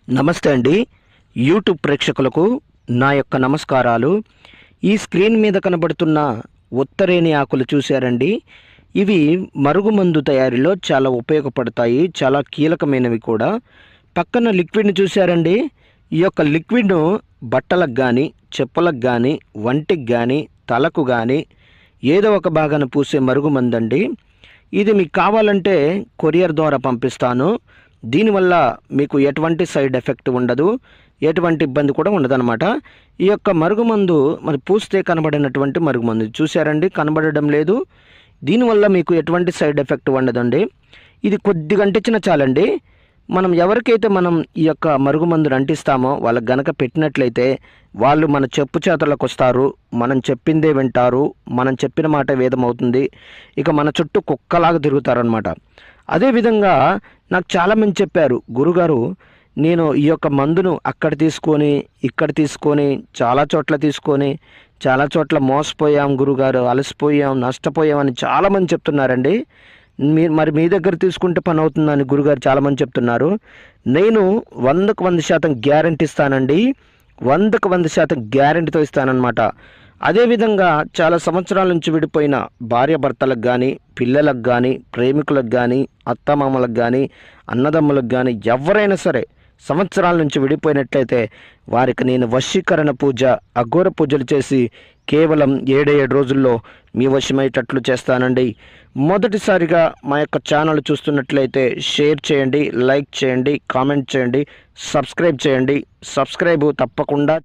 నమస్తే అండి. యూట్యూబ్ ప్రేక్షకులకు నా యొక్క నమస్కారాలు. ఈ స్క్రీన్ మీద కనబడుతున్న ఉత్తరేణి ఆకులు చూశారండి. ఇవి మరుగుమందు తయారీలో చాలా ఉపయోగపడతాయి, చాలా కీలకమైనవి కూడా. పక్కన లిక్విడ్ని చూశారండి. ఈ యొక్క లిక్విడ్ను బట్టలకు కానీ, చెప్పులకు కానీ, వంటికి కానీ, తలకు కానీ ఏదో ఒక భాగాన పూసే మరుగుమందండి. ఇది మీకు కావాలంటే కొరియర్ ద్వారా పంపిస్తాను. దీనివల్ల మీకు ఎటువంటి సైడ్ ఎఫెక్ట్ ఉండదు, ఎటువంటి ఇబ్బంది కూడా ఉండదన్నమాట. ఈ యొక్క మరుగుమందు మరి పూస్తే కనబడినటువంటి మరుగుమందు చూశారండి, కనబడడం లేదు. దీనివల్ల మీకు ఎటువంటి సైడ్ ఎఫెక్ట్ ఉండదండి. ఇది కొద్దిగా అంటించిన చాలండి. మనం ఎవరికైతే మనం ఈ యొక్క మరుగుమందును అంటిస్తామో వాళ్ళకి గనక పెట్టినట్లయితే వాళ్ళు మన చెప్పు చేతలకు వస్తారు, మనం చెప్పిందే వింటారు, మనం చెప్పిన మాట వేదమవుతుంది. ఇక మన చుట్టూ కుక్కలాగా తిరుగుతారనమాట. అదేవిధంగా నాకు చాలామంది చెప్పారు, గురుగారు నేను ఈ యొక్క మందును అక్కడ తీసుకొని ఇక్కడ తీసుకొని చాలా చోట్ల మోసపోయాం గురుగారు, అలసిపోయాం, నష్టపోయాం అని చాలామంది చెప్తున్నారండి. మీ దగ్గర తీసుకుంటే పని అవుతుందని గురుగారు చాలామంది చెప్తున్నారు. నేను 100% గ్యారంటీ ఇస్తానండి. 100% గ్యారంటీతో ఇస్తానన్నమాట. అదేవిధంగా చాలా సంవత్సరాల నుంచి విడిపోయిన భార్యాభర్తలకు కానీ, పిల్లలకు కానీ, ప్రేమికులకు కానీ, అత్తమామలకు కానీ, అన్నదమ్ములకు కానీ ఎవరైనా సరే సంవత్సరాల నుంచి విడిపోయినట్లయితే వారికి నేను వశీకరణ పూజ, అఘోర పూజలు చేసి కేవలం 7 రోజుల్లో మీ వశమయ్యేటట్లు చేస్తానండి. మొదటిసారిగా మా యొక్క ఛానల్ చూస్తున్నట్లయితే షేర్ చేయండి, లైక్ చేయండి, కామెంట్ చేయండి, సబ్స్క్రైబ్ చేయండి. సబ్స్క్రైబ్ తప్పకుండా